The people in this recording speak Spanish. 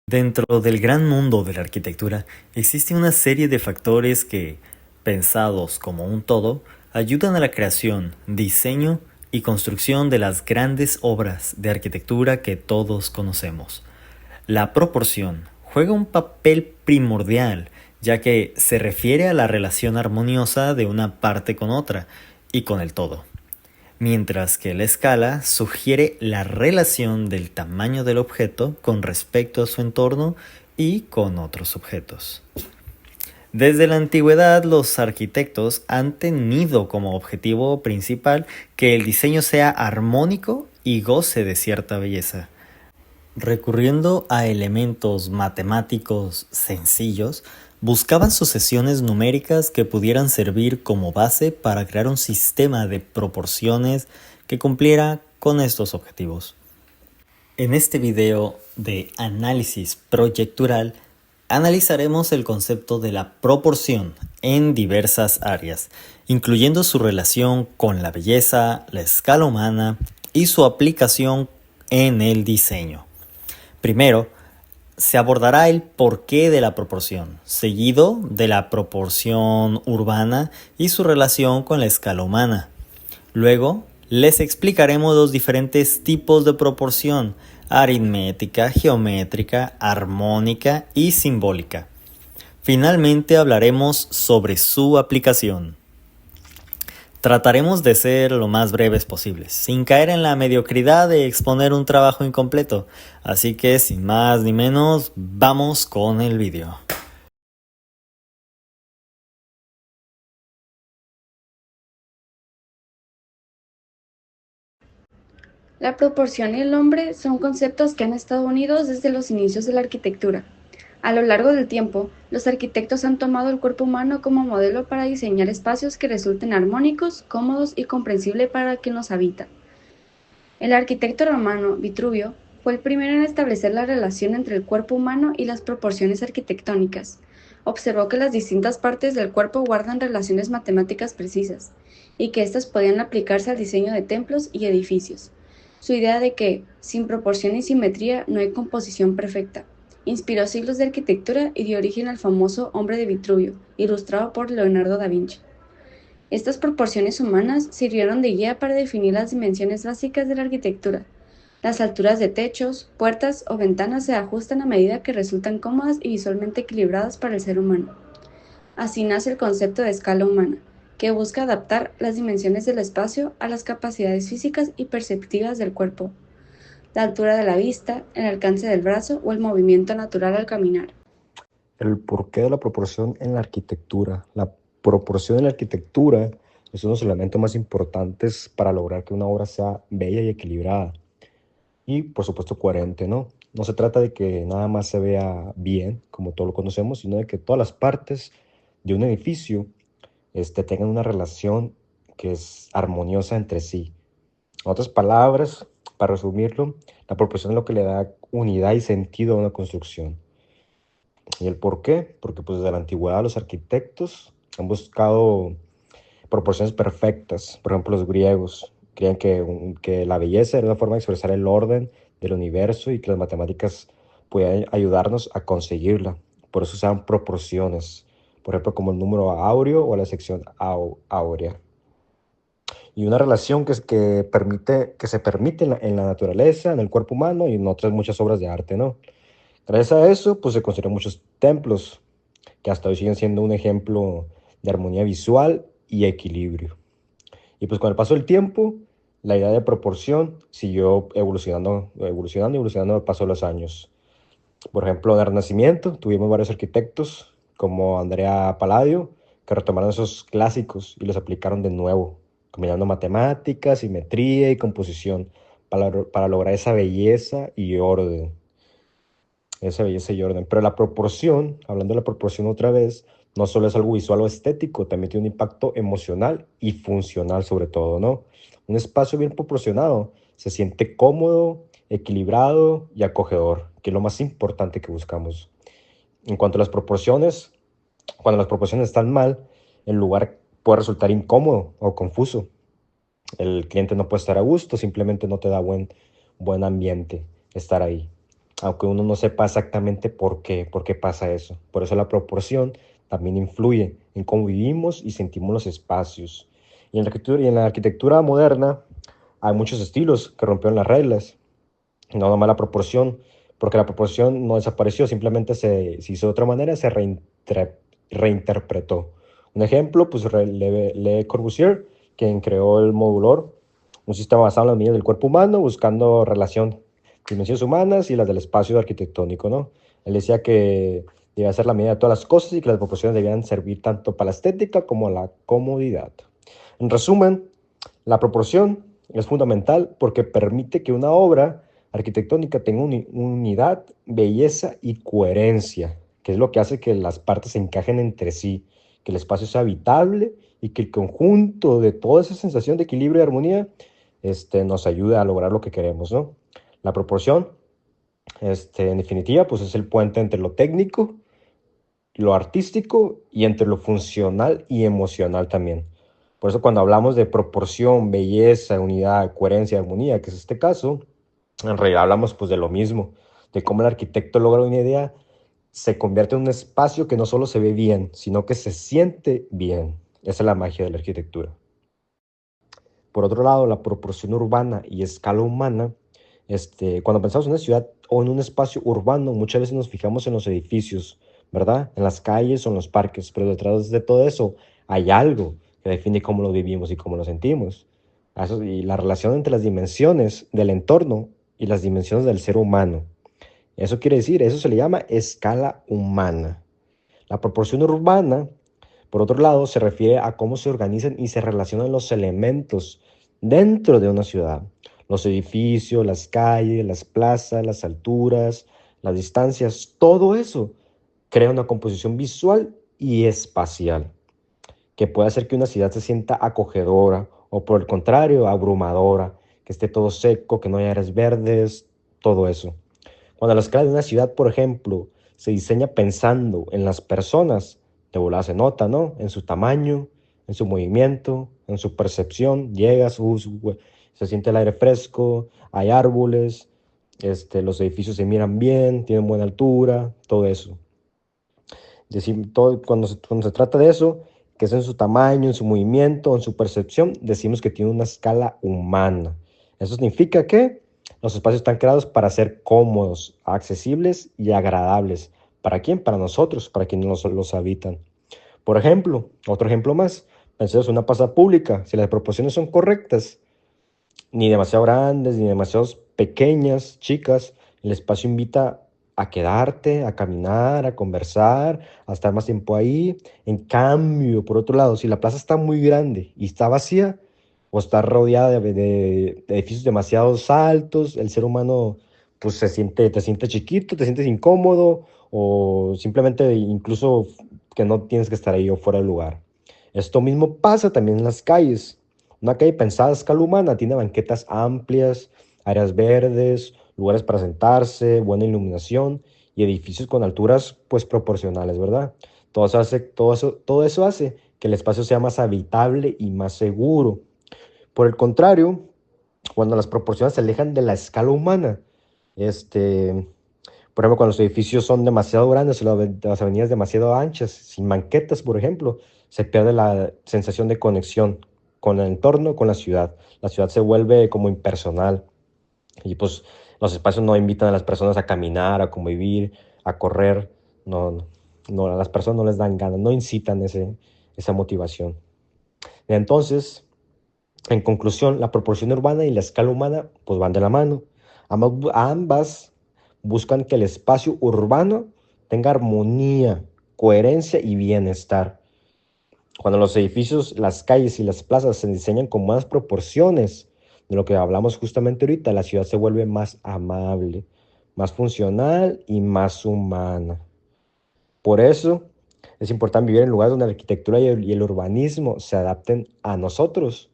Dentro del gran mundo de la arquitectura, existe una serie de factores que, pensados como un todo, ayudan a la creación, diseño y construcción de las grandes obras de arquitectura que todos conocemos. La proporción juega un papel primordial, ya que se refiere a la relación armoniosa de una parte con otra y con el todo, mientras que la escala sugiere la relación del tamaño del objeto con respecto a su entorno y con otros objetos. Desde la antigüedad, los arquitectos han tenido como objetivo principal que el diseño sea armónico y goce de cierta belleza. Recurriendo a elementos matemáticos sencillos, buscaban sucesiones numéricas que pudieran servir como base para crear un sistema de proporciones que cumpliera con estos objetivos. En este video de análisis proyectural, analizaremos el concepto de la proporción en diversas áreas, incluyendo su relación con la belleza, la escala humana y su aplicación en el diseño. Primero, se abordará el porqué de la proporción, seguido de la proporción urbana y su relación con la escala humana. Luego, les explicaremos los diferentes tipos de proporción: aritmética, geométrica, armónica y simbólica. Finalmente hablaremos sobre su aplicación. Trataremos de ser lo más breves posibles, sin caer en la mediocridad de exponer un trabajo incompleto. Así que, sin más ni menos, vamos con el vídeo. La proporción y el hombre son conceptos que han estado unidos desde los inicios de la arquitectura. A lo largo del tiempo, los arquitectos han tomado el cuerpo humano como modelo para diseñar espacios que resulten armónicos, cómodos y comprensibles para quien los habita. El arquitecto romano Vitruvio fue el primero en establecer la relación entre el cuerpo humano y las proporciones arquitectónicas. Observó que las distintas partes del cuerpo guardan relaciones matemáticas precisas, y que éstas podían aplicarse al diseño de templos y edificios. Su idea de que, sin proporción y simetría, no hay composición perfecta, inspiró siglos de arquitectura y dio origen al famoso Hombre de Vitruvio, ilustrado por Leonardo da Vinci. Estas proporciones humanas sirvieron de guía para definir las dimensiones básicas de la arquitectura. Las alturas de techos, puertas o ventanas se ajustan a medida que resultan cómodas y visualmente equilibradas para el ser humano. Así nace el concepto de escala humana, que busca adaptar las dimensiones del espacio a las capacidades físicas y perceptivas del cuerpo, la altura de la vista, el alcance del brazo o el movimiento natural al caminar. El porqué de la proporción en la arquitectura. La proporción en la arquitectura es uno de los elementos más importantes para lograr que una obra sea bella y equilibrada. Y, por supuesto, coherente, ¿no? No se trata de que nada más se vea bien, como todos lo conocemos, sino de que todas las partes de un edificio tengan una relación que es armoniosa entre sí. En otras palabras, para resumirlo, la proporción es lo que le da unidad y sentido a una construcción. ¿Y el por qué? Porque pues desde la antigüedad los arquitectos han buscado proporciones perfectas. Por ejemplo, los griegos creían que la belleza era una forma de expresar el orden del universo y que las matemáticas podían ayudarnos a conseguirla. Por eso usaban proporciones, por ejemplo, como el número áureo o la sección áurea. Y una relación que se permite en la naturaleza, en el cuerpo humano y en otras muchas obras de arte, ¿no? Gracias a eso, pues se construyeron muchos templos que hasta hoy siguen siendo un ejemplo de armonía visual y equilibrio. Y pues con el paso del tiempo, la idea de proporción siguió evolucionando al paso de los años. Por ejemplo, en el Renacimiento tuvimos varios arquitectos como Andrea Palladio que retomaron esos clásicos y los aplicaron de nuevo, combinando matemáticas, simetría y composición para lograr esa belleza y orden. Esa belleza y orden. Pero la proporción, hablando de la proporción otra vez, no solo es algo visual o estético, también tiene un impacto emocional y funcional sobre todo, ¿no? Un espacio bien proporcionado se siente cómodo, equilibrado y acogedor, que es lo más importante que buscamos. En cuanto a las proporciones, cuando las proporciones están mal, el lugar puede resultar incómodo o confuso. El cliente no puede estar a gusto, simplemente no te da buen ambiente estar ahí. aunque uno no sepa exactamente por qué pasa eso. Por eso la proporción también influye en cómo vivimos y sentimos los espacios. Y en la arquitectura moderna hay muchos estilos que rompieron las reglas, no nomás la proporción, porque la proporción no desapareció, simplemente se hizo de otra manera, reinterpretó. Un ejemplo, pues Le Corbusier, quien creó el modulor, un sistema basado en las medidas del cuerpo humano, buscando relación dimensiones humanas y las del espacio arquitectónico, ¿no? Él decía que debía ser la medida de todas las cosas y que las proporciones debían servir tanto para la estética como la comodidad. En resumen, la proporción es fundamental porque permite que una obra arquitectónica tenga unidad, belleza y coherencia, que es lo que hace que las partes se encajen entre sí, que el espacio sea habitable y que el conjunto de toda esa sensación de equilibrio y armonía nos ayude a lograr lo que queremos, ¿no? La proporción, en definitiva, pues es el puente entre lo técnico, lo artístico y entre lo funcional y emocional también. Por eso cuando hablamos de proporción, belleza, unidad, coherencia, armonía, que es este caso, en realidad hablamos pues de lo mismo, de cómo el arquitecto logra una idea, se convierte en un espacio que no solo se ve bien, sino que se siente bien. Esa es la magia de la arquitectura. Por otro lado, la proporción urbana y escala humana, cuando pensamos en una ciudad o en un espacio urbano, muchas veces nos fijamos en los edificios, ¿verdad? En las calles o en los parques, pero detrás de todo eso hay algo que define cómo lo vivimos y cómo lo sentimos. Y la relación entre las dimensiones del entorno y las dimensiones del ser humano. Eso quiere decir, eso se le llama escala humana. La proporción urbana, por otro lado, se refiere a cómo se organizan y se relacionan los elementos dentro de una ciudad. Los edificios, las calles, las plazas, las alturas, las distancias, todo eso crea una composición visual y espacial que puede hacer que una ciudad se sienta acogedora o por el contrario, abrumadora, que esté todo seco, que no haya áreas verdes, todo eso. Cuando la escala de una ciudad, por ejemplo, se diseña pensando en las personas, de volada se nota, ¿no? En su tamaño, en su movimiento, en su percepción. Llegas, se siente el aire fresco, hay árboles, los edificios se miran bien, tienen buena altura, todo eso. Cuando se trata de eso, que es en su tamaño, en su movimiento, en su percepción, decimos que tiene una escala humana. Eso significa que los espacios están creados para ser cómodos, accesibles y agradables. ¿Para quién? Para nosotros, para quienes los habitan. Por ejemplo, otro ejemplo más, pensemos en una plaza pública. Si las proporciones son correctas, ni demasiado grandes, ni demasiado pequeñas, chicas, el espacio invita a quedarte, a caminar, a conversar, a estar más tiempo ahí. En cambio, por otro lado, si la plaza está muy grande y está vacía, o está rodeada de edificios demasiado altos, el ser humano pues te siente chiquito, te sientes incómodo, o simplemente incluso que no tienes que estar ahí o fuera del lugar. Esto mismo pasa también en las calles. Una calle pensada a escala humana tiene banquetas amplias, áreas verdes, lugares para sentarse, buena iluminación y edificios con alturas pues proporcionales, ¿verdad? Todo eso hace que el espacio sea más habitable y más seguro. Por el contrario, cuando las proporciones se alejan de la escala humana, por ejemplo, cuando los edificios son demasiado grandes o las avenidas demasiado anchas, sin banquetas, por ejemplo, se pierde la sensación de conexión con el entorno, con la ciudad. La ciudad se vuelve como impersonal y pues los espacios no invitan a las personas a caminar, a convivir, a correr. No, a las personas no les dan ganas, no incitan esa motivación. Entonces, en conclusión, la proporción urbana y la escala humana pues van de la mano. Ambas buscan que el espacio urbano tenga armonía, coherencia y bienestar. Cuando los edificios, las calles y las plazas se diseñan con más proporciones de lo que hablamos justamente ahorita, la ciudad se vuelve más amable, más funcional y más humana. Por eso es importante vivir en lugares donde la arquitectura y el urbanismo se adapten a nosotros